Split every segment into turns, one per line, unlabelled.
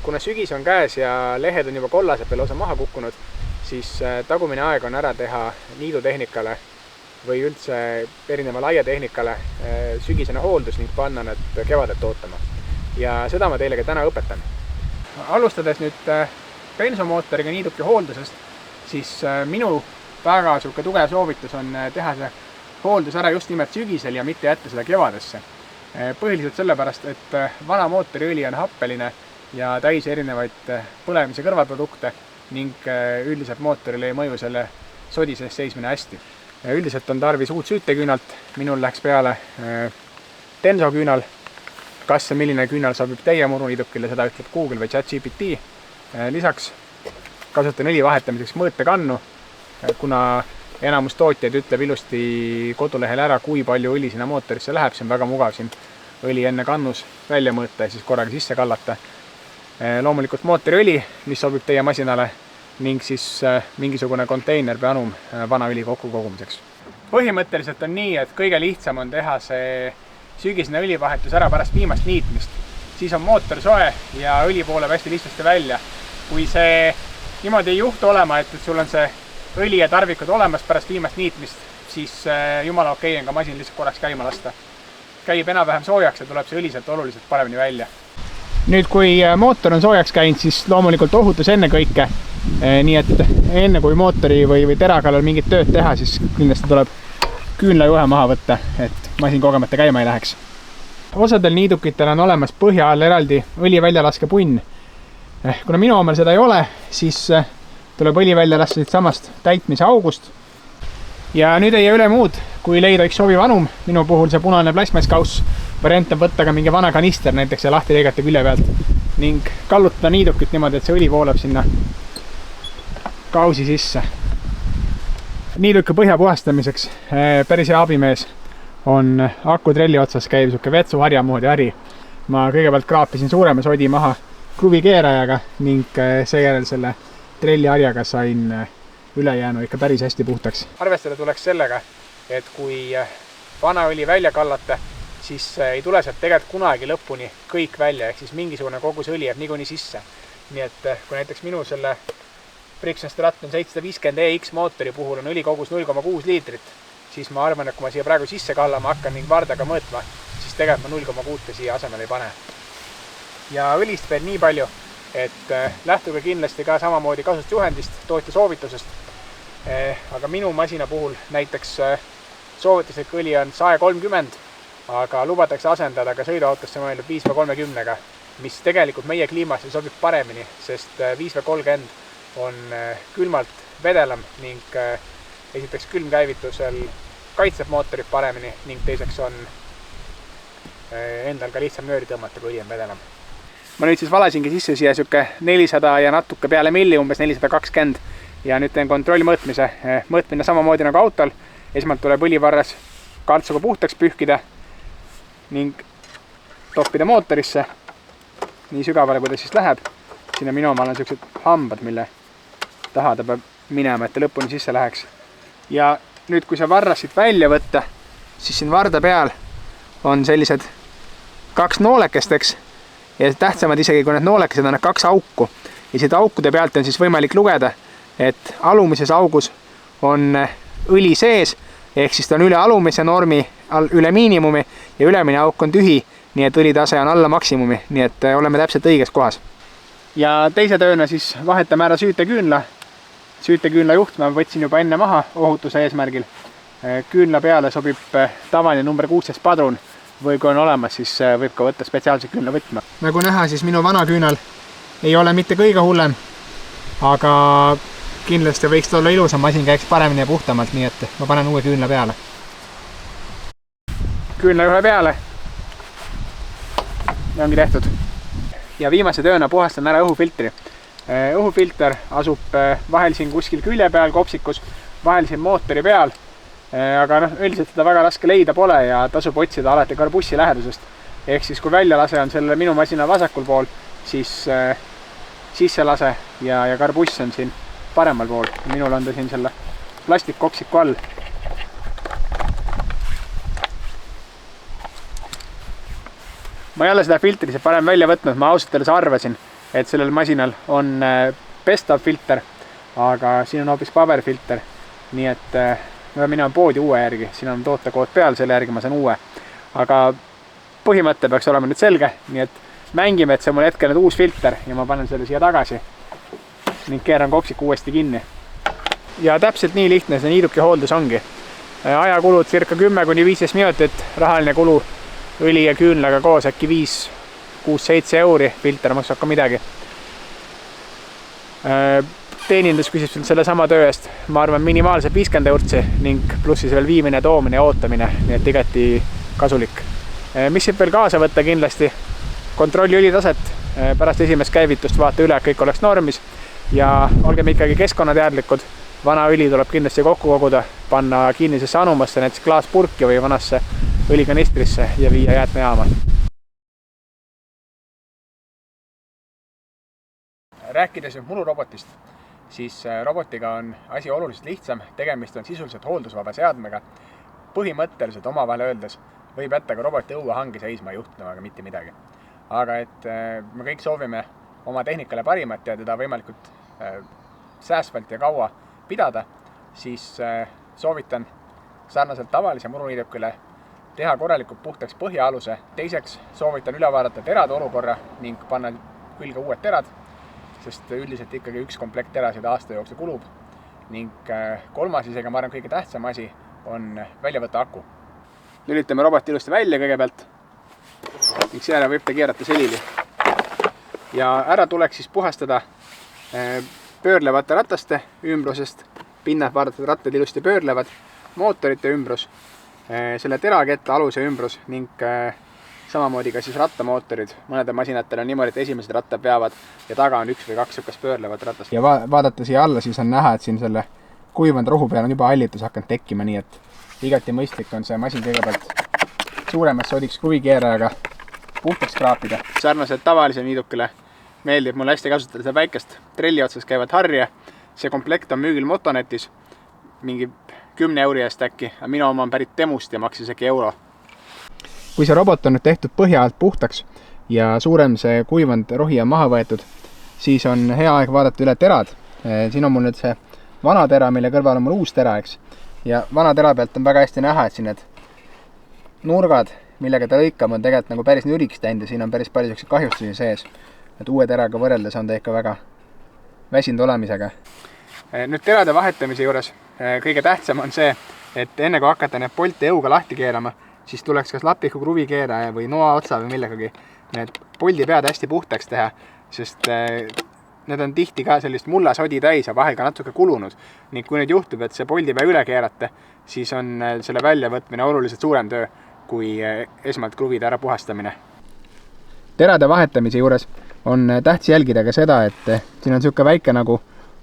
kuna sügis on käes ja lehed on juba kollased veel osa maha kukkunud, siis tagumine aeg on ära teha niidutehnikale või üldse erineva laiatehnikale sügisene hooldus ning panna need kevadet ootama. Ja seda ma teile ka täna õpetan. Alustades nüüd bensomootoriga niiduki hooldusest, siis minu väga tugev soovitus on teha see hooldus ära just nimelt sügisel ja mitte jätta seda kevadesse. Põhiliselt sellepärast, et vana mootoriõli on happeline ja täis erinevaid põlemise kõrvalprodukte ning üldiselt mootorile ei mõju selle sodi sees seismine hästi. Üldiselt on tarvis uut süüteküünalt, minul läks peale Denso küünal. Kas ja milline küünal sobib teie muruniidukile, seda ütleb Google või ChatGPT. Lisaks kasutan õli vahetamiseks mõõtekannu, kuna enamus tootjaid ütleb ilusti kodulehel ära, kui palju õli sinna mootorisse läheb. See on väga mugav siin õli enne kannus välja mõõta ja siis korraga sisse kallata. Loomulikult mootoriõli, mis sobib teie masinale ning siis mingisugune konteiner või anum vana õli kokku kogumiseks. Põhimõtteliselt on nii, et kõige lihtsam on teha see sügisene õlivahetus ära pärast viimast niitmist. Siis on mootor soe ja õli pooleb hästi lihtsasti välja. Kui see niimoodi ei juhtu olema, et sul on see õli ja tarvikud olemas pärast viimast niitmist, siis jumala okei on ka masin lihtsalt korraks käima lasta. Käib enam-vähem soojaks ja tuleb see õli sealt oluliselt paremini välja. Nüüd, kui mootor on soojaks käinud, siis loomulikult ohutus enne kõike. Nii et enne kui mootori või tera kallal mingit tööd teha, siis kindlasti tuleb küünlajuhe maha võtta, et masin kogemata käima ei läheks. Osadel niidukitel on olemas põhja all eraldi õli väljalaske punn. Kuna minu omal seda ei ole, siis tuleb õli välja lasta siit samast täitmise august. Ja nüüd ei jää üle muud, kui leida üks sobiv anum. Minu puhul see punane plasmaskauss variant on võtta ka mingi vana kanister näiteks ja lahti lõigata külje pealt ning kallutada niidukit niimoodi, et see õli voolab sinna kausi sisse. Niiduki põhja puhastamiseks päris hea abimees on akutrelli otsas käib siuke vetsuharja moodi hari. Ma kõigepealt kraapisin suurema sodi maha kruvikeerajaga ning seejärel selle trelliharjaga sain ülejäänu ikka päris hästi puhtaks. Arvestada tuleks sellega, et kui vana õli välja kallata, siis ei tule sealt tegelikult kunagi lõpuni kõik välja, ehk siis mingisugune kogus õli jääb niikuinii sisse. Nii et kui näiteks minu selle Brixton Stratton 750 EX mootori puhul on õli kogus 0,6 liitrit, siis ma arvan, et kui ma siia praegu sisse kallama hakkan ning vardaga mõõtma, siis tegelikult ma 0,6 siia asemel ei pane. Ja õlist veel nii palju, et lähtuge kindlasti ka samamoodi kasutusjuhendist, tootja soovitusest. Aga minu masina puhul näiteks soovituslik õli on 130, aga lubatakse asendada ka sõiduautosse mõeldud 530-ga, mis tegelikult meie kliimasse sobib paremini, sest 530 on külmalt vedelam ning esiteks külmkäivitusel kaitseb mootorit paremini ning teiseks on endal ka lihtsam nööri tõmmata, kui õli on vedelam. Ma nüüd siis valasingi sisse siia siuke 400 ja natuke peale milli, umbes 420 ja nüüd teen kontrollmõõtmise. Mõõtmine samamoodi nagu autol. Esmalt tuleb õlivarras kaltsuga puhtaks pühkida ning toppida mootorisse nii sügavale, kui ta siis läheb. Sinna minu omal on siuksed hambad, mille taha ta peab minema, et ta lõpuni sisse läheks. Ja nüüd, kui see varras siit välja võtta, siis siin varda peal on sellised 2 noolekesteks ja tähtsamad isegi, kui need noolekesed on 2 auku. Ja siit aukude pealt on siis võimalik lugeda, et alumises augus on õli sees, ehk siis ta on üle alumise normi, üle miinimumi ja ülemine auk on tühi, nii et õlitase on alla maksimumi, nii et oleme täpselt õiges kohas. Ja teise tööna siis vahetame ära süüteküünla. Süüteküünla juht ma võtsin juba enne maha ohutuse eesmärgil. Küünla peale sobib tavaline number 16 padrun või kui on olemas, siis võib ka võtta spetsiaalse küünla võtma. Nagu näha, siis minu vana küünal ei ole mitte kõige hullem, aga kindlasti võiks olla ilusam, masin käiks paremini ja puhtamalt, nii et ma panen uue küünla peale. Küünla juhe peale ja ongi tehtud. Ja viimase tööna puhastan ära õhufiltri. Õhufilter asub vahel siin kuskil külje peal, kopsikus, vahel siin mootori peal, aga üldiselt seda väga raske leida pole ja tasub otsida alati karbussi lähedusest. Ehk siis kui väljalase on selle minu masina vasakul pool, siis sisselase ja karbuss on siin paremal pool. Minul on ta siin selle plastikkoksiku all. Ma ei ole seda filtri see parem välja võtnud, ma ausalt öeldes arvasin, et sellel masinal on pestav filter, aga siin on hoopis paberfilter. Nii et ma pean minema poodi uue järgi, siin on tootekood peal, selle järgi ma saan uue. Aga põhimõte peaks olema nüüd selge, nii et mängime, et see on mul hetkel nüüd uus filter ja ma panen selle siia tagasi ning keeran kopsiku uuesti kinni. Ja täpselt nii lihtne see niiduki hooldus ongi. Ajakulud circa 10–15 minutit, rahaline kulu õli ja küünlaga koos äkki 5–6–7 euri, filter maksab ka midagi. Teenindus küsib selle sama töö eest, ma arvan minimaalselt 50 eurtsi ning plussis veel viimine, toomine ja ootamine, nii et igati kasulik. Mis siit veel kaasa võtta kindlasti? Kontrolli õlitaset, pärast esimest käivitust vaata üle, kõik oleks normis ja olgem ikkagi keskkonnateadlikud. Vana õli tuleb kindlasti kokku koguda, panna kinnisesse anumasse, näiteks klaaspurki või vanasse õlikanistrisse ja viia jäätmejaama. Rääkides nüüd mulurobotist, siis robotiga on asi oluliselt lihtsam, tegemist on sisuliselt hooldusvaba seadmega. Põhimõtteliselt omavahel öeldes võib jätta ka roboti õuehangi seisma juhtuma, aga mitte midagi. Aga et me kõik soovime oma tehnikale parimat ja teda võimalikult säästvalt ja kaua pidada, siis soovitan sarnaselt tavalise muruniidukile teha korralikult puhtaks põhjaaluse. Teiseks soovitan üle vaadata terade olukorra ning panna külge uued terad, sest üldiselt ikkagi üks komplekt terasid aasta jooksul kulub. Ning kolmas isegi, ma arvan, kõige tähtsam asi on välja võtta aku. Lülitame roboti ilusti välja kõigepealt ning seejärel võib ta keerata selili. Ja ära tuleks siis puhastada pöörlevate rataste ümbrusest, pinnad vaadatud rattad ilusti pöörlevad, mootorite ümbrus, selle teraketta aluse ümbrus ning samamoodi ka siis rattamootorid. Mõnede masinatel on niimoodi, et esimesed rattad peavad ja taga on 1 või 2 sükast pöörlevat ratast. Ja vaadata siia alla, siis on näha, et siin selle kuivanud rohu peal on juba hallitus hakanud tekkima, nii et igati mõistlik on see masin kõigepealt suuremast sodiks kruvikeerajaga puhtaks kraapida. Sarnaselt tavalise niidukile meeldib mulle hästi kasutada seda väikest trelli otsas käivat harja. See komplekt on müügil Motonetis mingi 10 euri eest äkki, aga minu oma on pärit Temust ja maksis äkki euro. Kui see robot on nüüd tehtud põhja alt puhtaks ja suurem see kuivanud rohi on maha võetud, siis on hea aeg vaadata üle terad. Siin on mul nüüd see vana tera, mille kõrval on mul uus tera, eks. Ja vana tera pealt on väga hästi näha, et siin need nurgad, millega ta lõikab, on tegelikult nagu päris nüriks teinud ja siin on päris palju kahjustusi sees. Et uue teraga võrreldes on ta ikka väga väsinud olemisega. Nüüd terade vahetamise juures kõige tähtsam on see, et enne kui hakata need polte jõuga lahti keerama, siis tuleks kas lapiku kruvikeeraja või noa otsa või millegagi need poldi pead hästi puhtaks teha, sest need on tihti ka sellist mullasodi täis ja vahel ka natuke kulunud. Ning kui nüüd juhtub, et see poldi pea üle keerata, siis on selle väljavõtmine oluliselt suurem töö kui esmalt kruvide ära puhastamine. Terade vahetamise juures on tähtis jälgida ka seda, et siin on niisugune väike nagu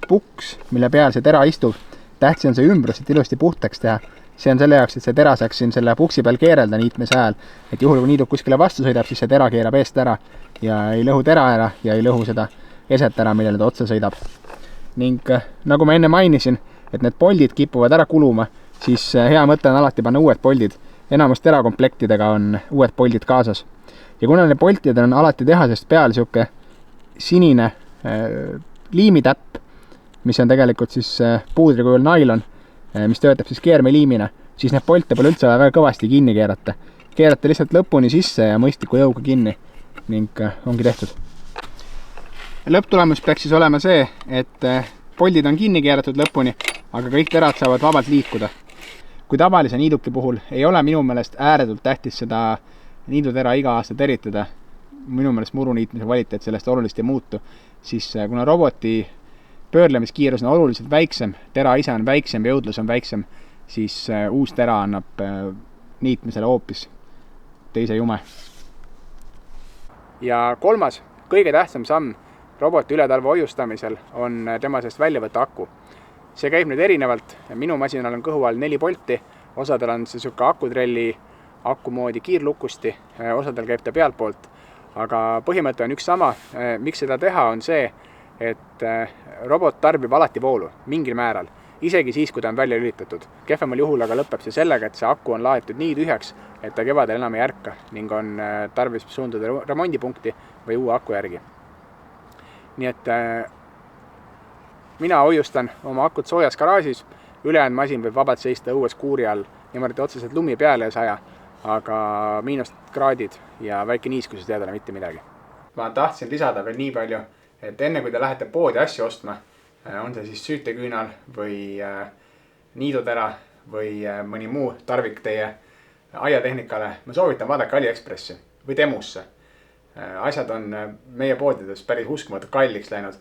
puks, mille peal see tera istub. Tähtis on see ümbrus, et ilusti puhtaks teha. See on selle jaoks, et see tera saaks siin selle puksi peal keerelda niitmise ajal. Et juhul, kui niiduk kuskile vastu sõidab, siis see tera keerab eest ära ja ei lõhu tera ära ja ei lõhu seda eset ära, millele ta otsa sõidab. Ning nagu ma enne mainisin, et need poldid kipuvad ära kuluma, siis hea mõte on alati panna uued poldid. Enamus terakomplektidega on uued poldid kaasas. Ja kuna need poldid on alati tehasest peal niisugune sinine liimitäpp, mis on tegelikult siis puudrikujul nailon, mis töötab siis keermeliimina, siis need polte pole üldse väga kõvasti kinni keerata. Keerata lihtsalt lõpuni sisse ja mõistliku jõuga kinni ning ongi tehtud. Lõpptulemus peaks siis olema see, et poldid on kinni keeratud lõpuni, aga kõik terad saavad vabalt liikuda. Kui tavalise niiduki puhul ei ole minu meelest ääretult tähtis seda niidutera iga aasta teritada, minu meelest muruniitmise kvaliteet sellest oluliselt ei muutu, siis kuna roboti pöörlemiskiirus on oluliselt väiksem, tera ise on väiksem ja jõudlus on väiksem, siis uus tera annab niitmisele hoopis teise jume. Ja kolmas, kõige tähtsam samm roboti ületalve hoiustamisel on tema seest välja võtta aku. See käib nüüd erinevalt, minu masinal on kõhu all 4 polti, osadel on see niisugune akutrelli aku moodi kiirlukusti, osadel käib ta pealt poolt, aga põhimõte on üks sama. Miks seda teha on see, et robot tarbib alati voolu, mingil määral, isegi siis, kui ta on välja lülitatud. Kehvemal juhul aga lõpeb see sellega, et see aku on laetud nii tühjaks, et ta kevadel enam ei ärka ning on tarvis suunduda remondipunkti või uue aku järgi. nii et mina hoiustan oma akut soojas garaažis, ülejäänud masin võib vabalt seista õues kuuri all, niimoodi otseselt lumi peale ei saja, aga -kraadid ja väike niiskuses teadele mitte midagi. Ma tahtsin lisada veel nii palju, et enne kui te lähete poodi asju ostma, on see siis süüteküünal või niidutera või mõni muu tarvik teie aiatehnikale, ma soovitan vaadake AliExpressi või Temusse. Asjad on meie poodides päris uskumatult kalliks läinud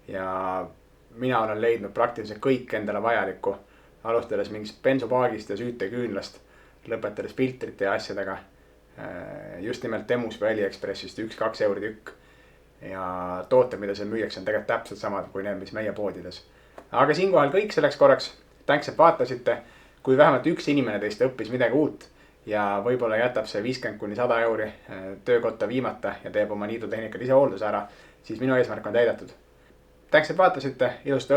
ja mina olen leidnud praktiliselt kõik endale vajalikku, alustades mingist bensupaagist ja süüteküünlast, lõpetades filtrite ja asjadega. Just nimelt Temus või AliExpressist 1-2 euri tükk. Ja tooted, mida seal müüakse, on tegelikult täpselt samad kui need, mis meie poodides. Aga siinkohal kõik selleks korraks. Tänks, et vaatasite. Kui vähemalt üks inimene teist õppis midagi uut ja võib-olla jätab see 50–100 euri töökotta viimata ja teeb oma niidutehnikad ise hoolduse ära, siis minu eesmärk on täidetud. Tänks, et vaatasite. Ilusat õhtut!